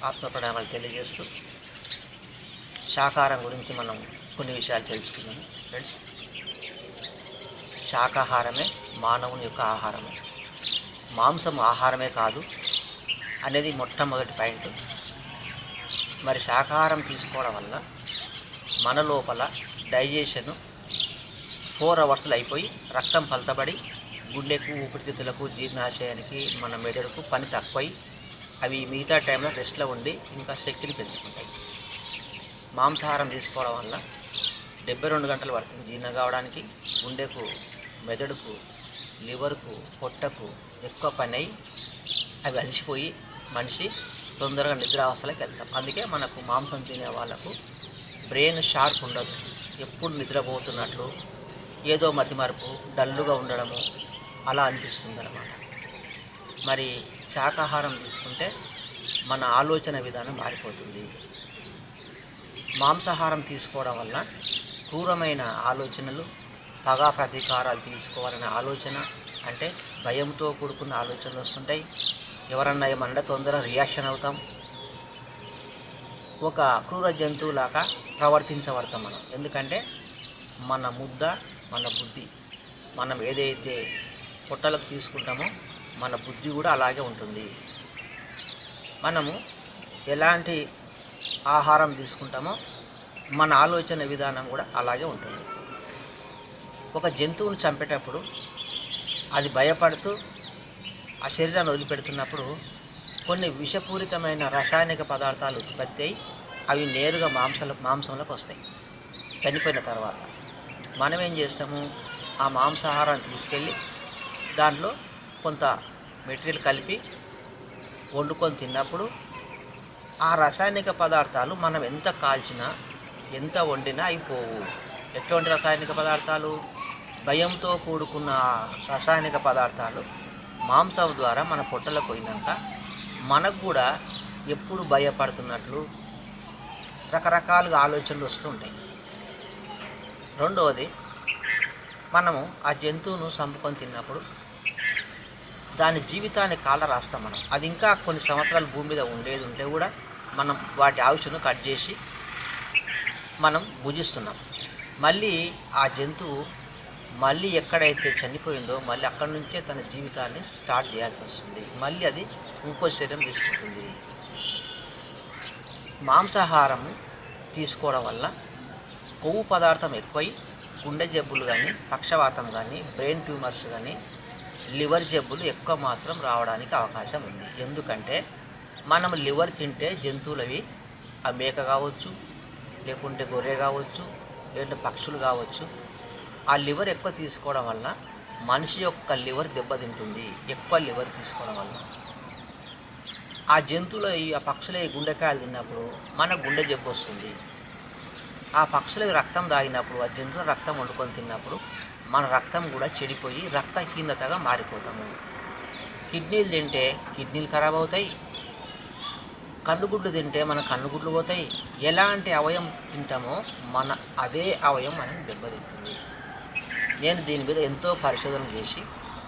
ఆత్మ ప్రణామాలు తెలియజేస్తూ శాకాహారం గురించి మనం కొన్ని విషయాలు తెలుసుకుందాం ఫ్రెండ్స్. శాకాహారమే మానవుని యొక్క ఆహారము. మాంసం ఆహారమే కాదు అనేది మొట్టమొదటి పాయింట్. మరి శాకాహారం తీసుకోవడం వల్ల మన లోపల డైజెషన్ 4 అవర్స్లో అయిపోయి రక్తం పలచబడి గుండెకు, ఊపిరితిత్తులకు, జీర్ణాశయానికి, మన మెదడుకు పని తక్కువై అవి మిగతా టైంలో రెస్ట్లో ఉండి ఇంకా శక్తిని పెంచుకుంటాయి. మాంసాహారం తీసుకోవడం వల్ల 72 గంటలు పడుతుంది జీర్ణం కావడానికి. గుండెకు, మెదడుకు, లివర్కు, పొట్టకు ఎక్కువ పని అయి అవి అలసిపోయి మనిషి తొందరగా నిద్రావస్థలోకి వెళ్తాం. అందుకే మనకు మాంసం తినే వాళ్ళకు బ్రెయిన్ షార్ప్ ఉండదు, ఎప్పుడు నిద్రపోతున్నట్లు, ఏదో మతిమరుపు, డల్లుగా ఉండడము అలా అనిపిస్తుంది అన్నమాట. మరి శాకాహారం తీసుకుంటే మన ఆలోచన విధానం మారిపోతుంది. మాంసాహారం తీసుకోవడం వల్ల క్రూరమైన ఆలోచనలు, పగా ప్రతీకారాలు తీసుకోవాలనే ఆలోచన, అంటే భయంతో కూడుకున్న ఆలోచనలు వస్తుంటాయి. ఎవరన్నా ఏమన్నా తొందరగా రియాక్షన్ అవుతాం. ఒక క్రూర జంతువులాగా ప్రవర్తించబడతాం మనం. ఎందుకంటే మన ముద్ద, మన బుద్ధి, మనం ఏదైతే పొట్టలకు తీసుకుంటామో మన బుద్ధి కూడా అలాగే ఉంటుంది. మనము ఎలాంటి ఆహారం తీసుకుంటామో మన ఆలోచన విధానం కూడా అలాగే ఉంటుంది. ఒక జంతువును చంపేటప్పుడు అది భయపడుతూ ఆ శరీరాన్ని వదిలిపెడుతున్నప్పుడు కొన్ని విషపూరితమైన రసాయనిక పదార్థాలు ఉత్పత్తి అయి అవి నేరుగా మాంసంలోకి వస్తాయి. చనిపోయిన తర్వాత మనం ఏం చేస్తాము, ఆ మాంసాహారాన్ని తీసుకెళ్ళి దాంట్లో కొంత మెటీరియల్ కలిపి వండుకొని తిన్నప్పుడు ఆ రసాయనిక పదార్థాలు మనం ఎంత కాల్చినా, ఎంత వండినా అయిపోవు. ఎటువంటి రసాయనిక పదార్థాలు? భయంతో కూడుకున్న రసాయనిక పదార్థాలు మాంసం ద్వారా మన పొట్టలో పోయినాక మనకు కూడా ఎప్పుడు భయపడుతున్నట్లు రకరకాలుగా ఆలోచనలు వస్తూ ఉంటాయి. రెండవది, మనము ఆ జంతువును చంపుకొని తిన్నప్పుడు దాని జీవితాన్ని కాళ్ళ రాస్తాం మనం. అది ఇంకా కొన్ని సంవత్సరాలు భూమి మీద ఉండేది ఉంటే కూడా మనం వాటి ఆయుష్ను కట్ చేసి మనం భుజిస్తున్నాం. మళ్ళీ ఆ జంతువు మళ్ళీ ఎక్కడైతే చనిపోయిందో మళ్ళీ అక్కడి నుంచే తన జీవితాన్ని స్టార్ట్ చేయాల్సి వస్తుంది. మళ్ళీ అది ఇంకో శరీరం తీసుకుంటుంది. మాంసాహారం తీసుకోవడం వల్ల కొవ్వు పదార్థం ఎక్కువై గుండె జబ్బులు కానీ, పక్షవాతం కానీ, బ్రెయిన్ ట్యూమర్స్ కానీ, లివర్ జబ్బులు ఎక్కువ మాత్రం రావడానికి అవకాశం ఉంది. ఎందుకంటే మనం లివర్ తింటే జంతువులవి, ఆ మేక కావచ్చు, లేకుంటే గొర్రె కావచ్చు, లేదంటే పక్షులు కావచ్చు, ఆ లివర్ ఎక్కువ తీసుకోవడం వల్ల మనిషి యొక్క లివర్ దెబ్బతింటుంది. ఎక్కువ లివర్ తీసుకోవడం వల్ల ఆ జంతువులు, ఆ పక్షుల గుండెకాయలు తిన్నప్పుడు మన గుండె జబ్బు వస్తుంది. ఆ పక్షులకి రక్తం తాగినప్పుడు, ఆ జంతువుల రక్తం వండుకొని తిన్నప్పుడు మన రక్తం కూడా చెడిపోయి రక్తహీనతగా మారిపోతాము. కిడ్నీలు తింటే కిడ్నీలు ఖరాబ్ అవుతాయి. కన్నుగుడ్లు తింటే మన కన్నుగుడ్లు పోతాయి. ఎలాంటి అవయవం తింటామో మన అదే అవయవం మనం దెబ్బతింటుంది. నేను దీని మీద ఎంతో పరిశోధన చేసి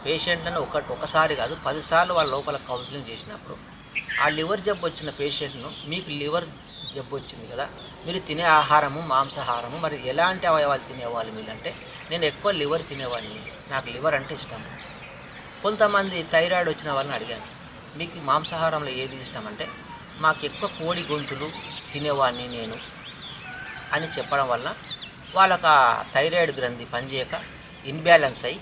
పేషెంట్లను ఒకసారి కాదు 10 సార్లు వాళ్ళ లోపల కౌన్సిలింగ్ చేసినప్పుడు ఆ లివర్ జబ్బు వచ్చిన పేషెంట్ను, మీకు లివర్ జబ్బు వచ్చింది కదా, మీరు తినే ఆహారము మాంసాహారము, మరి ఎలాంటి అవయవాలు తినేవాళ్ళు మీరంటే, నేను ఎక్కువ లివర్ తినేవాడిని, నాకు లివర్ అంటే ఇష్టం. కొంతమంది థైరాయిడ్ వచ్చిన వాళ్ళని అడిగాను, మీకు మాంసాహారంలో ఏది ఇష్టం అంటే, మాకు ఎక్కువ కోడి గొంతులు తినేవాడిని నేను అని చెప్పడం వల్ల వాళ్ళకు ఆ థైరాయిడ్ గ్రంథి పనిచేయక ఇన్బ్యాలెన్స్ అయ్యి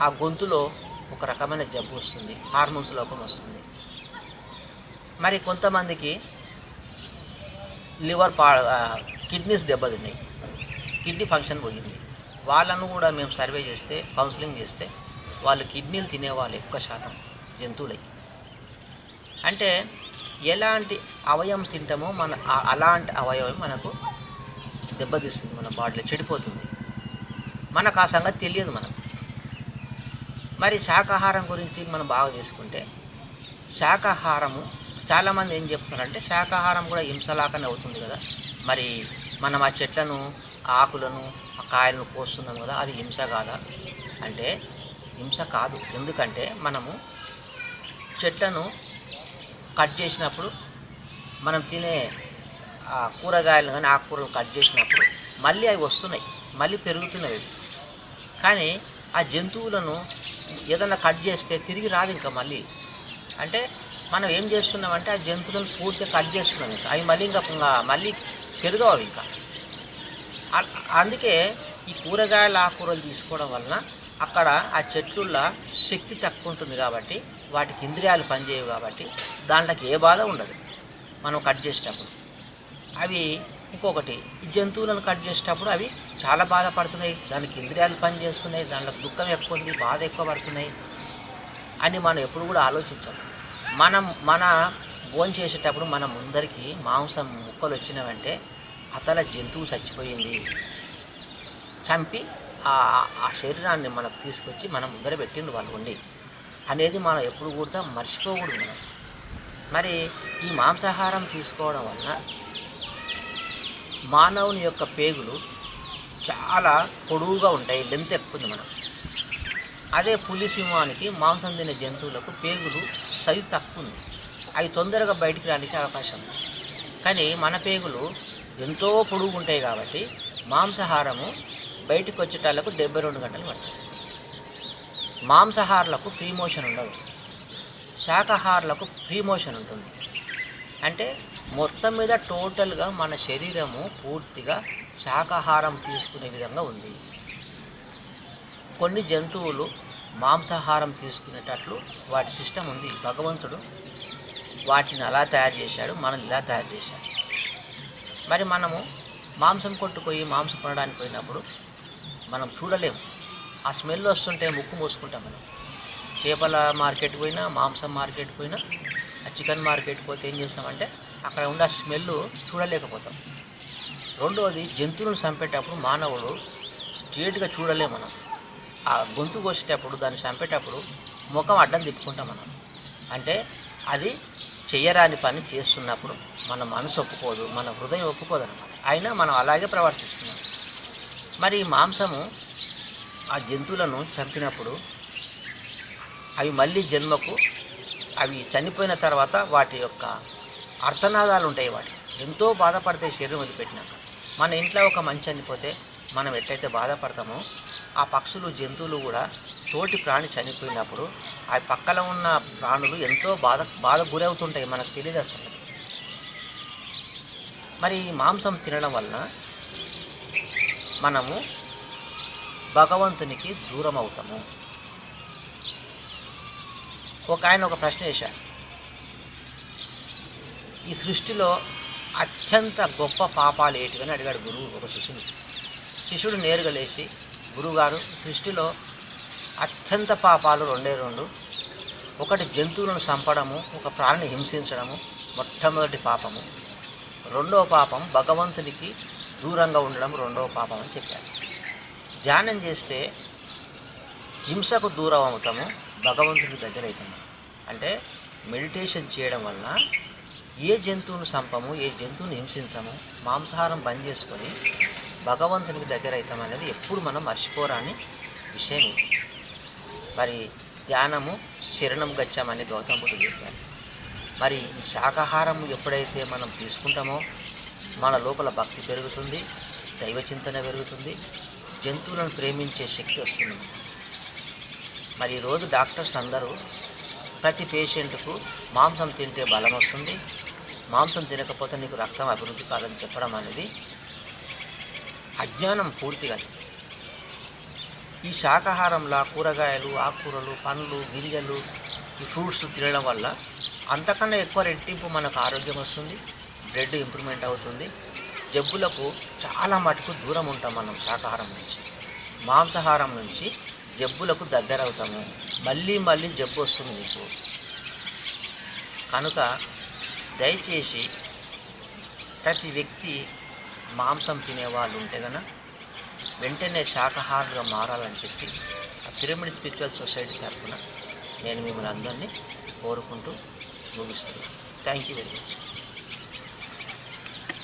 ఆ గొంతులో ఒక రకమైన జబ్బు వస్తుంది, హార్మోన్స్ లోపం వస్తుంది. మరి కొంతమందికి కిడ్నీస్ దెబ్బతిన్నాయి, కిడ్నీ ఫంక్షన్ పోయింది. వాళ్ళను కూడా మేము సర్వే చేస్తే, కౌన్సిలింగ్ చేస్తే, వాళ్ళు కిడ్నీలు తినేవాళ్ళు ఎక్కువ శాతం జంతువులై. అంటే ఎలాంటి అవయవం తింటామో అలాంటి అవయవం మనకు దెబ్బతీస్తుంది, మన బాడీలో చెడిపోతుంది. మనకు ఆ సంగతి తెలియదు మనకు. మరి శాకాహారం గురించి మనం బాగా చేసుకుంటే, శాకాహారము చాలామంది ఏం చెప్తున్నారంటే, శాకాహారం కూడా హింసలాగానే అవుతుంది కదా, మరి మనం ఆ చెట్లను, ఆకులను, ఆ కాయలను కోస్తున్నాం కదా, అది హింస కాదా అంటే హింస కాదు. ఎందుకంటే మనము చెట్లను కట్ చేసినప్పుడు మనం తినే కూరగాయలు కానీ ఆకుకూరలు కట్ చేసినప్పుడు మళ్ళీ అవి వస్తున్నాయి, మళ్ళీ పెరుగుతున్నాయి. కానీ ఆ జంతువులను ఏదన్నా కట్ చేస్తే తిరిగి రాదు ఇంకా మళ్ళీ. అంటే మనం ఏం చేస్తున్నామంటే ఆ జంతువులను పూర్తిగా కట్ చేస్తున్నాం, ఇంకా అవి మళ్ళీ పెరగవు అవి ఇంకా. అందుకే ఈ కూరగాయల ఆకుకూరలు తీసుకోవడం వలన అక్కడ ఆ చెట్లుల్లో శక్తి తక్కువ ఉంటుంది కాబట్టి వాటికి ఇంద్రియాలు పనిచేయవు కాబట్టి దాంట్లోకి ఏ బాధ ఉండదు మనం కట్ చేసేటప్పుడు. అవి ఇంకొకటి, ఈ జంతువులను కట్ చేసేటప్పుడు అవి చాలా బాధపడుతున్నాయి, దానికి ఇంద్రియాలు పనిచేస్తున్నాయి, దాంట్లో దుఃఖం ఎక్కువ ఉంది, బాధ ఎక్కువ పడుతున్నాయి అని మనం ఎప్పుడు కూడా ఆలోచించాం. మన భోజనం చేసేటప్పుడు మన ముందరికి మాంసం ముక్కలు వచ్చినవంటే అతల జంతువు చచ్చిపోయింది, చంపి ఆ శరీరాన్ని మనకు తీసుకొచ్చి మనం ముందర పెట్టిండు వాళ్ళు ఉండి అనేది మనం ఎప్పుడు కూడా మర్చిపోకూడదు మనం. మరి ఈ మాంసాహారం తీసుకోవడం వలన మానవుని యొక్క పేగులు చాలా పొడవుగా ఉంటాయి, లెంత్ ఎక్కువ ఉంది మనం. అదే పులి సింహానికి మాంసం తినే జంతువులకు పేగులు సైజు తక్కువ ఉంది, అవి తొందరగా బయటికి రానికి అవకాశం ఉంది. కానీ మన పేగులు ఎంతో పొడుగు ఉంటాయి కాబట్టి మాంసాహారము బయటకు వచ్చేటాలకు 72 గంటలు పడుతుంది. మాంసాహారులకు ఫ్రీ మోషన్ ఉండదు, శాకాహారులకు ఫ్రీ మోషన్ ఉంటుంది. అంటే మొత్తం మీద టోటల్గా మన శరీరము పూర్తిగా శాకాహారం తీసుకునే విధంగా ఉంది. కొన్ని జంతువులు మాంసాహారం తీసుకునేటట్లు వాటి సిస్టమ్ ఉంది. భగవంతుడు వాటిని అలా తయారు చేశాడు, మనల్ని ఇలా తయారు చేశాడు. మరి మనము మాంసం కొట్టుపోయి మాంసం కొనడానికి పోయినప్పుడు మనం చూడలేము, ఆ స్మెల్ వస్తుంటే ముక్కు మూసుకుంటాం మనం. చేపల మార్కెట్కి పోయినా, మాంసం మార్కెట్కి పోయినా, ఆ చికెన్ మార్కెట్కి పోతే ఏం చేస్తామంటే అక్కడ ఉండే స్మెల్ చూడలేకపోతాం. రెండవది, జంతువులను చంపేటప్పుడు మానవుడు స్ట్రేట్గా చూడలేము మనం. ఆ గొంతు కోసేటప్పుడు దాన్ని చంపేటప్పుడు ముఖం అడ్డం తిప్పుకుంటాం మనం. అంటే అది చెయ్యరాని పని చేస్తున్నప్పుడు మన మనసు ఒప్పుకోదు, మన హృదయం ఒప్పుకోదు అన్నమాట. అయినా మనం అలాగే ప్రవర్తిస్తున్నాం. మరి ఈ మాంసము ఆ జంతువులను చంపినప్పుడు అవి మళ్ళీ జన్మకు, అవి చనిపోయిన తర్వాత వాటి యొక్క అర్థనాదాలు ఉంటాయి, వాటి ఎంతో బాధపడితే శరీరం వదిలిపెట్టినాక. మన ఇంట్లో ఒక మంచి చనిపోతే మనం ఎట్లయితే బాధపడతామో ఆ పక్షులు జంతువులు కూడా తోటి ప్రాణి చనిపోయినప్పుడు ఆ పక్కన ఉన్న ప్రాణులు ఎంతో బాధ గురవుతుంటాయి, మనకు తెలియదు అసలు. మరి ఈ మాంసం తినడం వలన మనము భగవంతునికి దూరం అవుతాము. ఆయన ఒక ప్రశ్న వేశాడు, ఈ సృష్టిలో అత్యంత గొప్ప పాపాలు ఏంటివని అడిగాడు గురువు ఒక శిష్యుడు నేరుగా లేచి, గురువుగారు, సృష్టిలో అత్యంత పాపాలు 2 ఒకటి జంతువులను చంపడము, ఒక ప్రాణిని హింసించడము మొట్టమొదటి పాపము, రెండవ పాపం భగవంతునికి దూరంగా ఉండడం రెండవ పాపం అని చెప్పారు. ధ్యానం చేస్తే హింసకు దూరం అవుతాము, భగవంతునికి దగ్గర అవుతాము. అంటే మెడిటేషన్ చేయడం వలన ఏ జంతువును చంపము, ఏ జంతువుని హింసించము, మాంసాహారం బంద్ చేసుకొని భగవంతునికి దగ్గర అవుతాం అనేది ఎప్పుడు మనం మర్చిపోరాని విషయం. మరి ధ్యానము శరణం గచ్చామని గౌతమ బుద్ధుడు చెప్పారు. మరి ఈ శాకాహారం ఎప్పుడైతే మనం తీసుకుంటామో మన లోపల భక్తి పెరుగుతుంది, దైవ చింతన పెరుగుతుంది, జంతువులను ప్రేమించే శక్తి వస్తుంది. మరి ఈరోజు డాక్టర్స్ అందరూ ప్రతి పేషెంట్కు మాంసం తింటే బలం వస్తుంది, మాంసం తినకపోతే నీకు రక్తం అభివృద్ధి కాదని చెప్పడం అనేది అజ్ఞానం పూర్తిగా. ఈ శాకాహారంలో కూరగాయలు, ఆకుకూరలు, పండ్లు, గింజలు, ఈ ఫ్రూట్స్ తినడం వల్ల అంతకన్నా ఎక్కువ రెట్టింపు మనకు ఆరోగ్యం వస్తుంది, బ్లడ్ ఇంప్రూవ్మెంట్ అవుతుంది, జబ్బులకు చాలా మటుకు దూరం ఉంటాం మనం. శాకాహారం నుంచి, మాంసాహారం నుంచి జబ్బులకు దగ్గర అవుతాము, మళ్ళీ జబ్బు వస్తుంది మీకు. కనుక దయచేసి ప్రతి వ్యక్తి మాంసం తినేవాళ్ళు ఉంటే కనుక వెంటనే శాకాహారులుగా మారాలని చెప్పి ఆ పిరమిడ్ స్పిరిచువల్ సొసైటీ తరఫున నేను మిమ్మల్ని అందరినీ కోరుకుంటూ ముగిస్తున్నాను. Thank you very much.